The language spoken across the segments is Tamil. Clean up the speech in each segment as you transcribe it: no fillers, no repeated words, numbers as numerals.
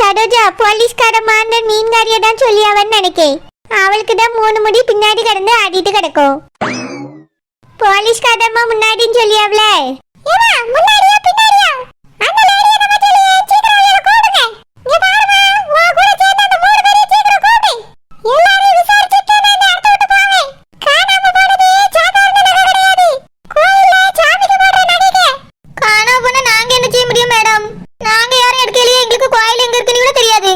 சரோஜா போலீஸ்கார மாந்தன் மீன்காரிய தான் சொல்லியாவன்னு நினைக்கேன். அவளுக்கு தான் 3 முடி பின்னாடி கிடந்து ஆடிட்டு கிடக்கும். போலீஸ்காரமா முன்னாடின்னு சொல்லியாவல. முன்னாடியா பின்னாடியா? அந்த லேடியை நம்ம சொல்லி சீக்கிரம் அவளை கூடுங்க. இங்க பாருமா, உன் கூட சேர்ந்து அந்த 3 பேரை சீக்கிரம் கூடு. எல்லாரையும் விசாரிச்சுட்டு நான் அடுத்து விட்டு போவேன். காணாம போனது சாதாரண நகை கிடையாது. கோயில்ல சாமிக்கு போடுற நகைங்க. காணாம போனா நாங்க என்ன செய்ய முடியும் மேடம்? நாங்க யாரும் எடுக்கலையே, எங்களுக்கு கோயில் எங்க இருக்குன்னு கூட தெரியாது.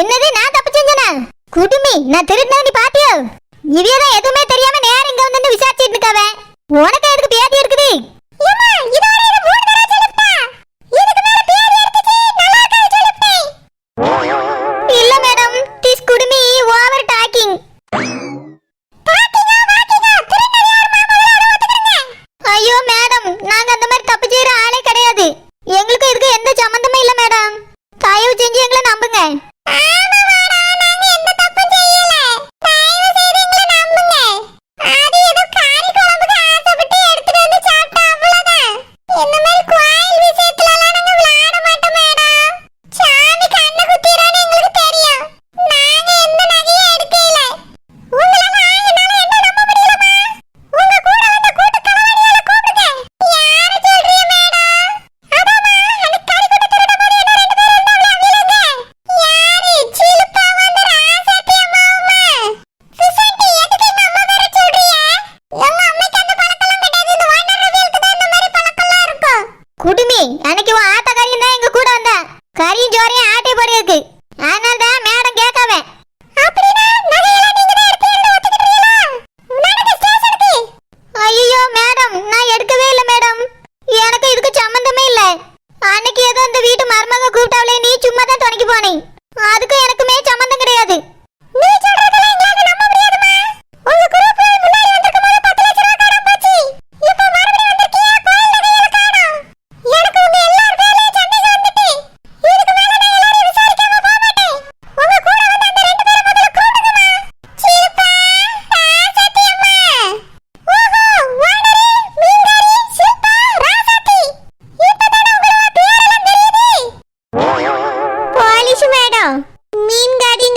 என்னது நான் தப்பு செஞ்சனா? குடுமி நான் திருடுனா நீ பாத்தியோ? இவியதா எதுமே தெரியாம நேரா இங்க வந்து விசாரிச்சிட்டு இருக்காவே. உனக்கு எதுக்கு பேதி இருக்குது? ஏமா இதோட இது 3 தடவை சொல்லுப்பா. இதுக்கு மேல பேதி எடுத்துச்சு நல்லா இருக்காது சொல்லுப்பே. இல்ல மேடம், திஸ் குடுமி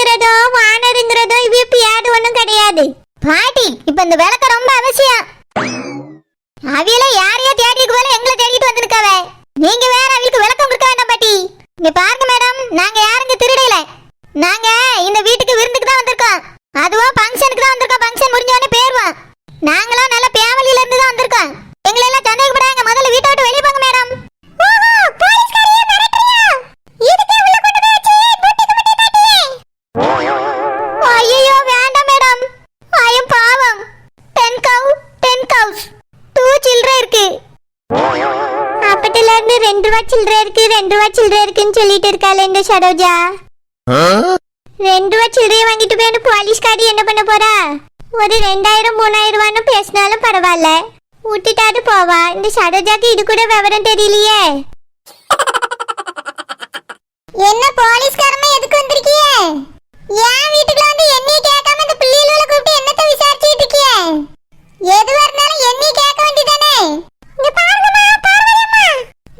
முதலாளிங்கிறதோ வானருங்கிறதோ இவ பியாடு ஒண்ணும் கிடையாது. பாட்டி, இப்ப இந்த விளக்க ரொம்ப அவசியம். அவியல யாரையோ தேடிக்கு போல எங்களை தேடிட்டு வந்திருக்காவ. நீங்க வேற அவளுக்கு விளக்கம் கொடுக்க வேண்டாம் பாட்டி. இங்க பாருங்க மேடம், நாங்க யாருங்க திருடல. நாங்க இந்த வீட்டுக்கு விருந்துக்கு தான் வந்திருக்கோம். அதுவும் ஃபங்க்ஷனுக்கு தான் வந்திருக்கோம். ஃபங்க்ஷன் முடிஞ்ச உடனே போயிருவோம். நாங்களும் நல்ல ஃபேமிலில இருந்து தான் வந்திருக்கோம். எங்களை எல்லாம் சந்தேகப்படாங்க. முதல்ல வீட்டை விட்டு வெளிய போங்க மேடம். ஓஹோ, போலீஸ்காரியே மிரட்டறியா? இதுக்கே உள்ள கொண்டு போய் வச்சு முட்டிக்கு முட்டி தாட்டியே. ஐயோ வேண்டாம் மேடம். ஐயம் பாவம். 10 cows 2 சில்ட்ரன் இருக்கு. அப்பட்டில இருந்து 2 ரூபாய் சில்ட்ரன் இருக்கு, 2 ரூபாய் சில்ட்ரன் இருக்குன்னு சொல்லிட்டு இருக்காளே இந்த சரோஜா. 2 ரூபாய் சில்லறையை வாங்கிட்டு போய் போலீஸ்காரி என்ன பண்ண போறா? ஒரு 2000 3000 ரூபான்னு பேசினாலும் பரவாயில்ல, விட்டுட்டாட்டு போவா. இந்த சரோஜாக்கு இது கூட விவரம் தெரியலையே. என்ன போலீஸ்காரமா எதுக்கு வந்திருக்கீங்க? ஏன் வீட்டுக்குள்ள வந்து என்னைய கேட்காம இந்த பிள்ளைகளை கூப்பிட்டு என்னத்த விசாரிச்சிட்டு இருக்கீங்க? எதுவா இருந்தாலும் என்னைய கேட்க வேண்டியதானே? இங்க பாருங்கம்மா, பார்வதியம்மா,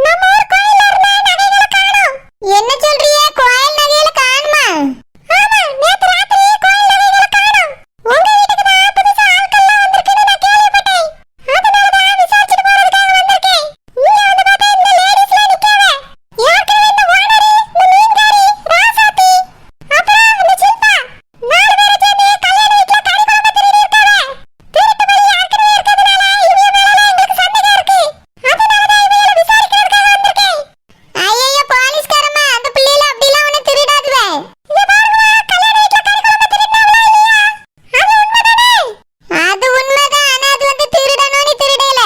நம்ம ஊர் கோயில்ல இருந்த நகைகளை காணோம். என்ன சொல்றீங்க? கோயில் நகைகளை காணுமா? ஆமா, நேத்து ராத்திரி கோயில் நகைகளை காணோம். உங்க வீட்டுக்கு தான் புதுசா ஆட்கள் வந்திருக்குன்னு நான் கேள்விப்பட்டேன். அதனால தான் விசாரிச்சிட்டு போறதுக்காக வந்திருக்கேன். இங்க வந்து பார்த்தா இந்த லேடிஸ்லாம் நிக்காவ. ஏற்கனவே இந்த ஓனரு, இந்த மீன்காரி, ராசாத்தி, அப்புறம் இந்த சில்பா 4 பேரை சேர்ந்து கல்யாண வீட்டுல கறி குழம்பு திருடி இருக்காவ. திருட்டு பலி ஏற்கனவே இருக்கிறதுனால இவங்க மேல எங்களுக்கு சந்தேகம் இருக்கு. அதனால தான் இவங்களை விசாரிக்கிறதுக்காக வந்திருக்கேன். ஐயோ போலீஸ்காரமா, அந்த பிள்ளைல அப்படிலாம் ஒண்ணு திருடாதுவே. இங்க பாருங்க, கல்யாண வீட்டுல கறி குழம்பு திருடினாங்களா இல்லையா? அது உண்மைதானே? அது உண்மைதான். ஆனா அது வந்து திருடணும்னு திருடல.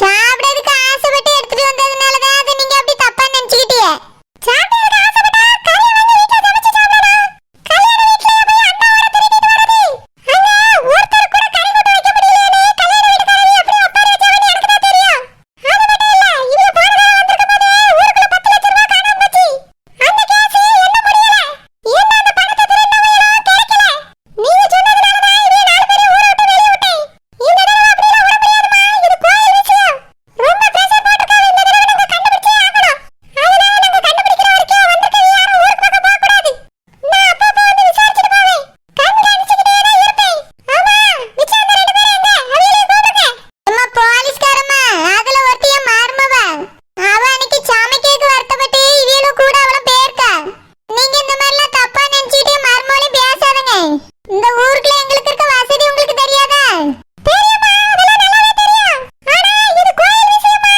சாப்பிடுறதுக்கு ஆசைப்பட்டு எடுத்துட்டு வந்ததுனால தான் அதை நீங்க அப்படி தப்பா நினைச்சுக்கிட்டீங்க. சாப்பிடுறதுக்கு ஆசைப்பட்டா கறி வாங்கி வீட்டுல சமைச்சு சாப்பிடலாம். கல்யாண வீட்டுல போய் அண்ணாவோட திருடிட்டு வரது. அங்க ஒருத்தர் கூட கறி கொண்டு வைக்க முடியலையே. கல்யாண வீட்டுக்காரவி எப்படி ஒப்பாரி வச்சாவன்னு எனக்கு தான் தெரியும். அது மட்டும் இல்ல, இவங்க போனதா வந்திருக்கும் போது ஊருக்குள்ள 10 லட்சம் ரூபாய் காணாம போச்சு. அந்த கேஸ் என்ன முடியல. என்ன அந்த பணத்தை திருடினவங்களும் கிடைக்கல. நீங்க சொன்னதுனால தான் இவங்க 4 பேரை ஊரை விட்டு வெளிய விட்டேன். இந்த தடவை அப்படிலாம் விட முடியாதுமா. இது கோயில் விஷயம். ரொம்ப பிரஷர் போட்டுருக்காங்க. இந்த தடவை நாங்க கண்டுபிடிச்சே ஆகணும். அதனால நாங்க கண்டுபிடிக்கிற வரைக்கும் வந்திருக்கவங்க யாரும் ஊருக்கு பக்கம் போக கூடாது. நான் அப்பப்போ வந்து விசாரிச்சுட்டு போவேன். கண்காணிச்சுக்கிட்டே தான் இருப்பேன். ஆமா, மிச்சம் அந்த 2 பேரும் எங்க? அவியலையும் கூப்பிடுங்க. அம்மா போலீஸ்காரம்மா, அதுல ஒருத்திய மார்மவ. அவ அன்னைக்கு சாமிக்கேக்கு வருத்தப்பட்டு இவியலும் கூட அவளும் பேர்க்கா. நீங்க இந்த மாதிரிலாம் தப்பா நினைச்சிட்டு மர்மோலையும் பேசாதீங்க. இந்த ஊருக்குள்ள எங்களுக்கு இருக்க வசதி உங்களுக்கு தெரியாதா? தெரியுமா, அதெல்லாம் நல்லாவே தெரியும். ஆனா இது கோயில் விஷயமா?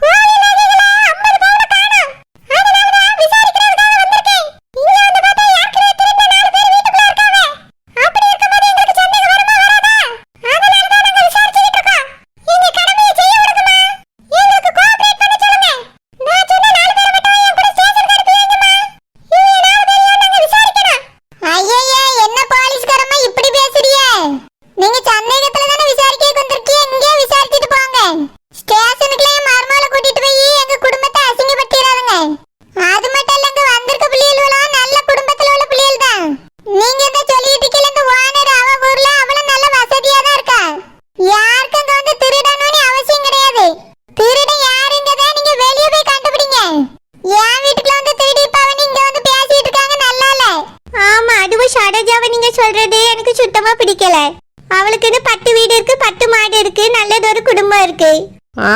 கோயில் நகைகளை 50 பவுன் காணோம். அதனால தான் விசாரிக்கிறதுக்காக வந்திருக்கேன். இங்க வந்து பார்த்தா ஏற்கனவே திருந்த 4 பேர் வீட்டுக்குள்ள இருக்காங்க. அப்படி இருக்கும்போது எங்களுக்கு சந்தேகம் வருமா வராதா? அதனால தான் நாங்க விசாரிச்சுக்கிட்டு இருக்கோம். எங்க கடமையை செய்ய விடுங்கம்மா. எங்களுக்கு கோஆபரேட் பண்ண சொல்லுங்க. நான் சொன்ன 4 பேரை மட்டும் என் கூட ஸ்டேஷனுக்கு அனுப்பி வைங்கம்மா. இவங்க 4 பேரையும் நாங்க விசாரிக்கணும். ஐயையே, என்ன போலீஸ்காரம்மா இப்படி பேசுறியே? நீங்க சந்தேகத்துல தானே விசாரிக்க வந்திருக்கீங்க. இங்கே விசாரிச்சுட்டு போங்க. ஸ்டேஷனுக்குள்ளேயும் மர்மால கூட்டிட்டு போய் எங்க குடும்பத்தை அசிங்கப்படுத்திடாதீங்க. அது மட்டும் இல்ல, இங்க வந்திருக்க பிள்ளைகளும் நல்ல குடும்பத்துல உள்ள பிள்ளைகள் தான். நீங்க என்ன சொல்லிட்டு இருக்கீங்க? இந்த ஓனர் அவ ஊர்ல அவளும் நல்ல வசதியா தான் இருக்கா. யாருக்கும் அங்க வந்து திருடணும்னு அவசியம் கிடையாது. திருடன் யாருங்கதா நீங்க வெளிய போய் கண்டுபிடிங்க. என் வீட்டுக்குள்ள வந்து திருடி பாவனி இங்க வந்து பேசிட்டு இருக்காங்க, நல்லா இல்ல. ஆமா, அதுவும் சரோஜாவை நீங்க சொல்றது எனக்கு சுத்தமா பிடிக்கல. அவளுக்குன்னு 10 வீடு இருக்கு, 10 மாடு இருக்கு, நல்லதொரு குடும்பம் இருக்கு.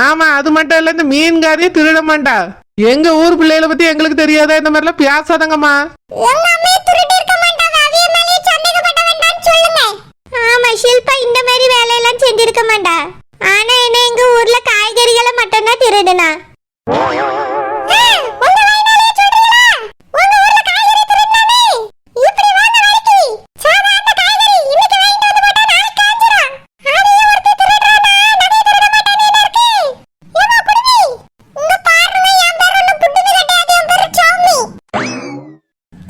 ஆமா, அது மட்டும் இல்ல, இந்த மீன்காரியே திருட மாட்டா. எங்க ஊர் பிள்ளைகளை பத்தி எங்களுக்கு தெரியாதா? இந்த மாதிரிலாம் பேசாதங்கம்மா. எல்லாமே திருடி இருக்க மாட்டாங்க. அவிய மேலே சந்தேகப்பட வேண்டாம்னு சொல்லுங்க. ஆமா, ஷில்பா இந்த மாதிரி வேலையெல்லாம் செஞ்சிருக்க மாட்டா. ஆனா என்ன, எங்க ஊர்ல காய்கறிகளை மட்டும் தான் திருடுனா. உங்க வயனாலே சொல்றீங்களா? உங்க ஊர்ல காய்கறி திருடுனானே இப்படி வாங்க வரைக்கி சாதாரண காய்கறி இன்னைக்கு வாங்கிட்டு வந்து போட்டா நாளைக்கு காஞ்சிரும். அதையே ஒருத்தர் திருடுறானா, நகை திருட மாட்டானே இருக்கு. ஏமா குடுமி, இங்க பாருங்க, என் பேர் ஒண்ணு புட்டு விரட்டாது, என் பேர் சாமி.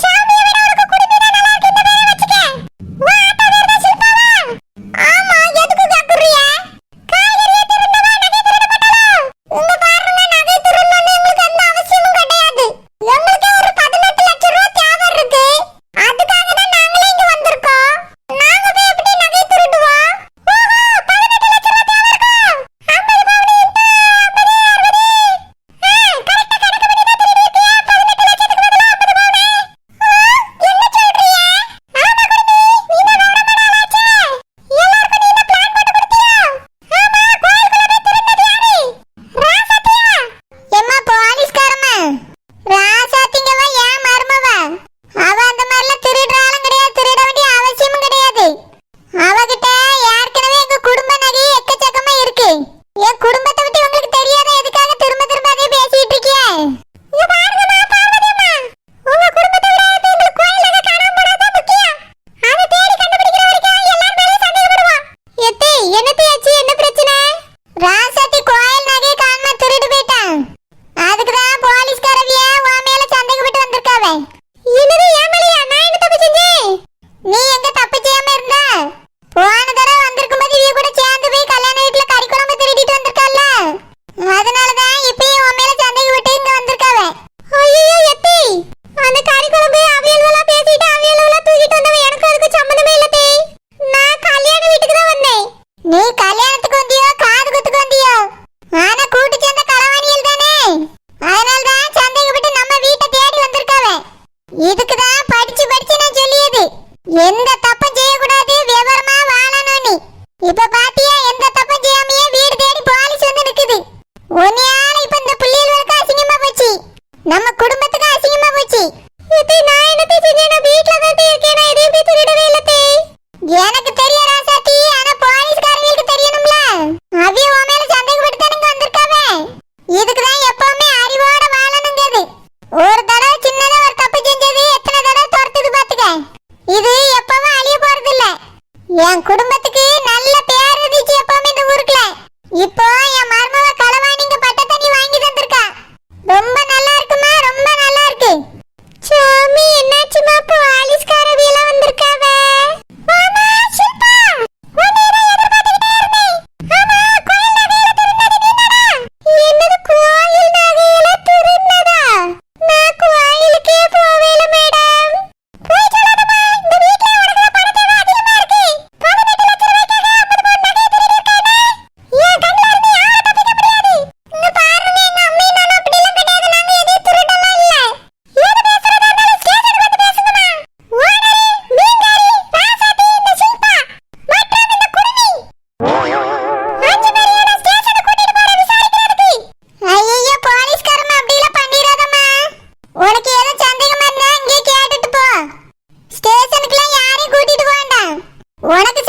சாமியை விட உனக்கு எந்த தப்பும் செய்யக்கூடாது, விவரமா வாழணும் நீ. இப்ப பாத்தியா, எந்த தப்பும் செய்யாமையே வீடு தேடி போலீஸ் வந்து நிக்குது. உன்னையால இப்ப இந்த பிள்ளைகளுக்கு அசிங்கமா போச்சு, நம்ம குடும்பத்துக்கு அசிங்கமா போச்சு. இது நான் என்னத்தை செஞ்சேன்? நான் வீட்ல தான் இருக்கேன், நான் எதையும் போய் திருடவே இல்ல தேய். எனக்கு தெரியும் ராசாத்தி, ஆனா போலீஸ்காரங்களுக்கு தெரியணும்ல. அவிய உன் மேல சந்தேகப்பட்டு தானங்க வந்திருக்காவே. இதுக்குதான் எப்பவுமே அறிவோட வாழணுங்கிறது. ஒரு தடவை சின்னதா ஒரு தப்பு செஞ்சது எத்தனை தடவை துரத்துது பாத்துக்க. இது எப்பவும் அழிய போறது இல்ல. என் குடும்பத்துக்கு நல்ல பேர் இருந்துச்சு எப்பவுமே இந்த ஊருக்குல. இப்போ என் மருமவ களவாணிங்க பட்ட தண்ணி வாங்கி தந்திருக்கா. ரொம்ப நல்லா இருக்குமா, ரொம்ப நல்லா இருக்கு. சாமி, என்னாச்சுமா? போலீஸ்காரவி எல்லாம் வந்திருக்காவே. மாமா ஷில்பா, உன்னை தான் எதிர்பார்த்துக்கிட்டே இருந்தேன். ஆமா, கோயில் நகையில திருடினது நீதானா? என்னது கோயில் நகையில திருடினதா? நான் கோயிலுக்கே போவேல மேடம். போய் சொல்லாதம்மா, இந்த வீட்ல உனக்கு பண தேவை அதிகமா இருக்கு. 18 லட்சம் ரூபாய்க்காக 50 பவுன் நகையை திருடிருக்கானே. என் கண்ணுல இருந்து யாரும் தப்பிக்க முடியாது. இங்க பாருங்க, எங்க அம்மையும் நானும் அப்படிலாம் கிடையாது. நாங்க எதையும் திருடலாம் இல்ல. ஏது பேசுறதா இருந்தாலும் ஸ்டேஷனுக்கு வந்து பேசுங்கம்மா. ஓனரு, மீன்காரி, ராசாத்தி, இந்த ஷில்பா மற்றும் இந்த குருவி 5 பேரையும் நான் ஸ்டேஷனுக்கு கூட்டிட்டு போறேன் விசாரிக்கிறதுக்கு. ஐயையோ, போலீஸ்காரமா அப்படிலாம் பண்ணிராதம்மா. உனக்கு ஏதோ சந்தேகமா இருந்தா இங்கே கேட்டுட்டு போ. ஸ்டேஷனுக்குலாம் யாரையும் கூட்டிட்டு போக வேண்டாம். உனக்கு